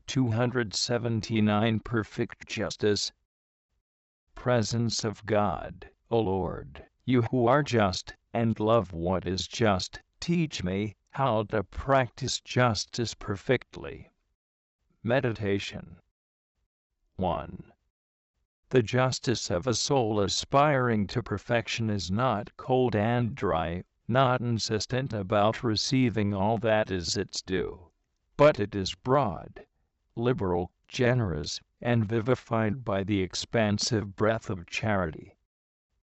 279 Perfect Justice. Presence of God, O Lord, you who are just, and love what is just, teach me how to practice justice perfectly. Meditation 1. The justice of a soul aspiring to perfection is not cold and dry, not insistent about receiving all that is its due, but it is broad, liberal, generous, and vivified by the expansive breath of charity.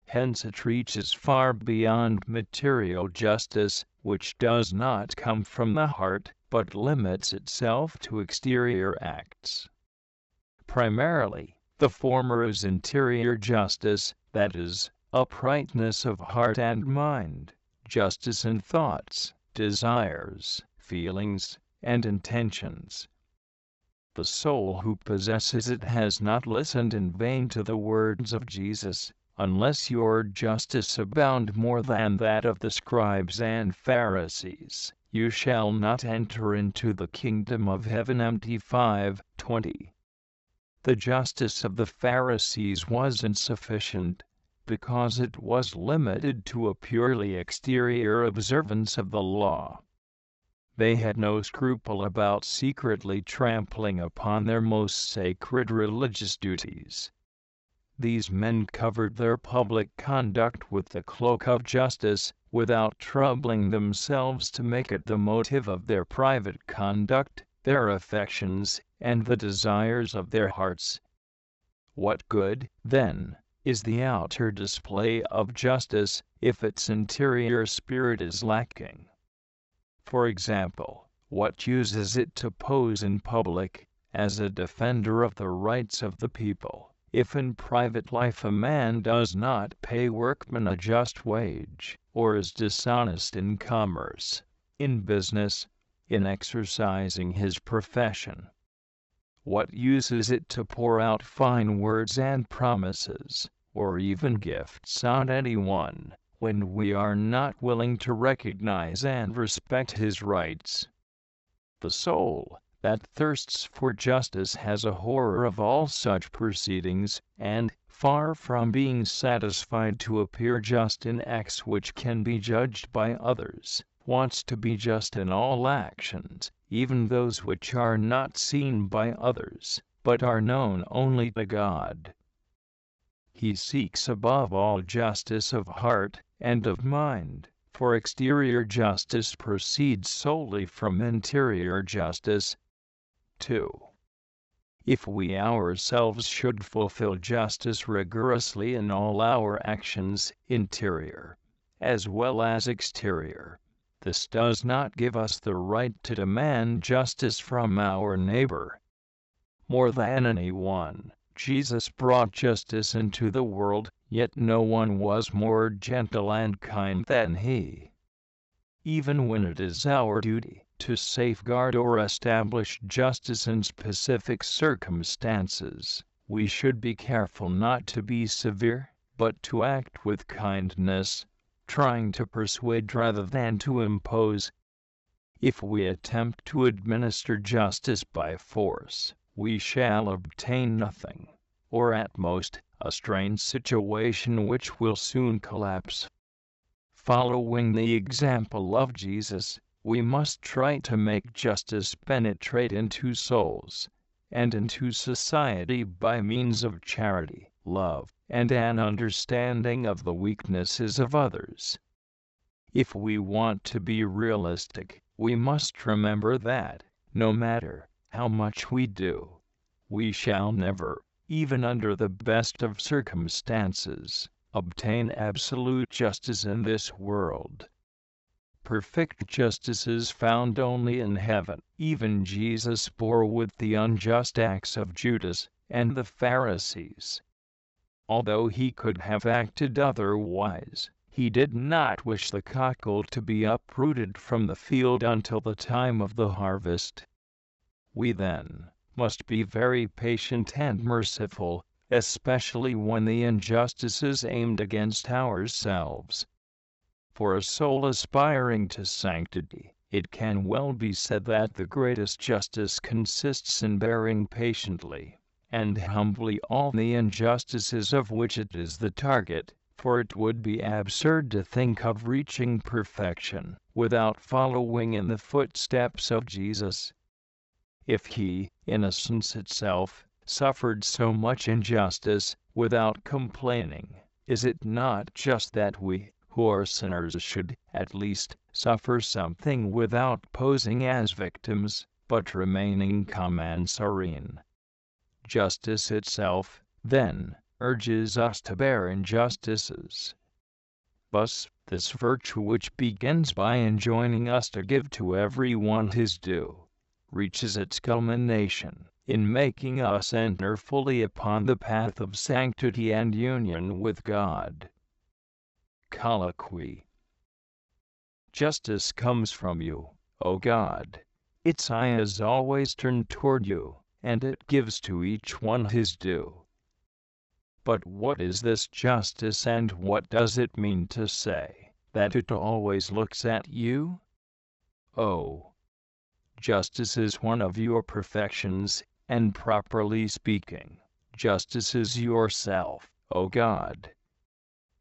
Hence it reaches far beyond material justice, which does not come from the heart, but limits itself to exterior acts. Primarily, the former is interior justice, that is, uprightness of heart and mind, justice in thoughts, desires, feelings, and intentions. The soul who possesses it has not listened in vain to the words of Jesus, "Unless your justice abound more than that of the scribes and Pharisees, you shall not enter into the kingdom of heaven." Matthew 5:20. The justice of the Pharisees was insufficient, because it was limited to a purely exterior observance of the law. They had no scruple about secretly trampling upon their most sacred religious duties. These men covered their public conduct with the cloak of justice, without troubling themselves to make it the motive of their private conduct, their affections, and the desires of their hearts. What good, then, is the outer display of justice, if its interior spirit is lacking? For example, what use is it to pose in public as a defender of the rights of the people, if in private life a man does not pay workmen a just wage, or is dishonest in commerce, in business, in exercising his profession? What use is it to pour out fine words and promises, or even gifts on anyone, when we are not willing to recognize and respect his rights? The soul that thirsts for justice has a horror of all such proceedings, and, far from being satisfied to appear just in acts which can be judged by others, wants to be just in all actions, even those which are not seen by others, but are known only to God. He seeks above all justice of heart and of mind, for exterior justice proceeds solely from interior justice. 2. If we ourselves should fulfill justice rigorously in all our actions, interior as well as exterior, this does not give us the right to demand justice from our neighbor. More than anyone, Jesus brought justice into the world, yet no one was more gentle and kind than he. Even when it is our duty to safeguard or establish justice in specific circumstances, we should be careful not to be severe, but to act with kindness, trying to persuade rather than to impose. If we attempt to administer justice by force, we shall obtain nothing, or at most, a strained situation which will soon collapse. Following the example of Jesus, we must try to make justice penetrate into souls and into society by means of charity, love, and an understanding of the weaknesses of others. If we want to be realistic, we must remember that, no matter how much we do, we shall never, even under the best of circumstances, obtain absolute justice in this world. Perfect justice is found only in heaven. Even Jesus bore with the unjust acts of Judas and the Pharisees. Although he could have acted otherwise, he did not wish the cockle to be uprooted from the field until the time of the harvest. We then must be very patient and merciful, especially when the injustice is aimed against ourselves. For a soul aspiring to sanctity, It can well be said that the greatest justice consists in bearing patiently and humbly all the injustices of which it is the target, for it would be absurd to think of reaching perfection without following in the footsteps of Jesus. If he, innocence itself, suffered so much injustice without complaining, is it not just that we, who are sinners, should, at least, suffer something without posing as victims, but remaining calm and serene? Justice itself, then, urges us to bear injustices. Thus, this virtue, which begins by enjoining us to give to everyone his due, reaches its culmination in making us enter fully upon the path of sanctity and union with God. Colloquy. Justice comes from you, O God. Its eye is always turned toward you, and it gives to each one his due. But what is this justice, and what does it mean to say that it always looks at you? Oh, justice is one of your perfections, and properly speaking, justice is yourself, O God.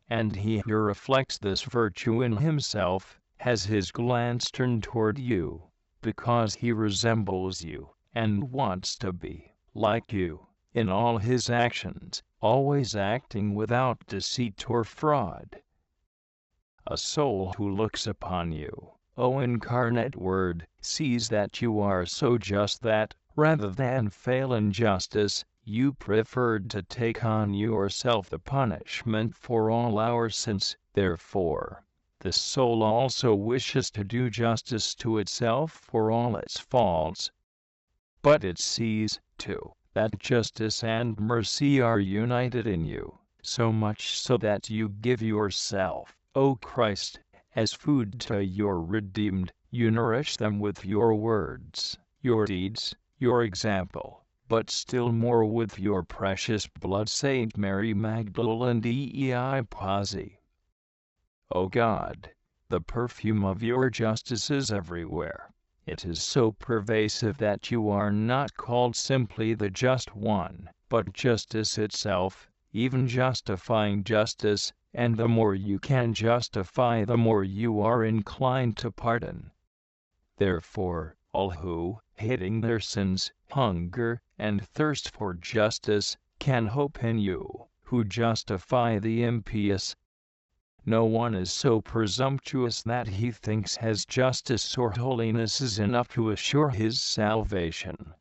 And he who reflects this virtue in himself has his glance turned toward you, because he resembles you, and wants to be like you in all his actions, always acting without deceit or fraud. A soul who looks upon you, O incarnate Word, sees that you are so just that, rather than fail in justice, you preferred to take on yourself the punishment for all our sins. Therefore, the soul also wishes to do justice to itself for all its faults. But it sees, too, that justice and mercy are united in you, so much so that you give yourself, O Christ, as food to your redeemed. You nourish them with your words, your deeds, your example, but still more with your precious blood. Saint Mary Magdalene Dei Pazzi. O God, the perfume of your justice is everywhere. It is so pervasive that you are not called simply the Just One, but justice itself, even justifying justice, and the more you can justify, the more you are inclined to pardon. Therefore, all who, hating their sins, hunger and thirst for justice, can hope in you, who justify the impious. No one is so presumptuous that he thinks his justice or holiness is enough to assure his salvation.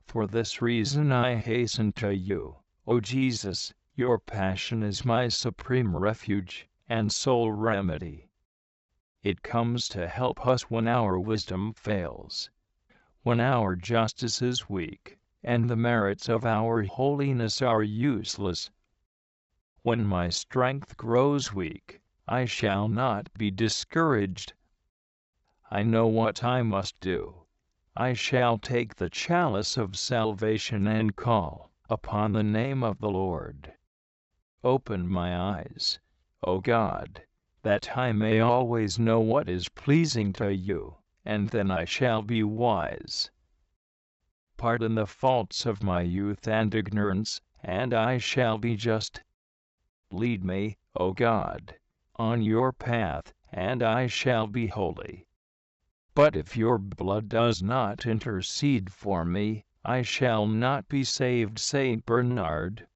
For this reason I hasten to you, O Jesus. Your passion is my supreme refuge and sole remedy. It comes to help us when our wisdom fails, when our justice is weak, and the merits of our holiness are useless. When my strength grows weak, I shall not be discouraged. I know what I must do. I shall take the chalice of salvation and call upon the name of the Lord. Open my eyes, O God, that I may always know what is pleasing to you, and then I shall be wise. Pardon the faults of my youth and ignorance, and I shall be just. Lead me, O God, on your path, and I shall be holy. But if your blood does not intercede for me, I shall not be saved. Saint Bernard.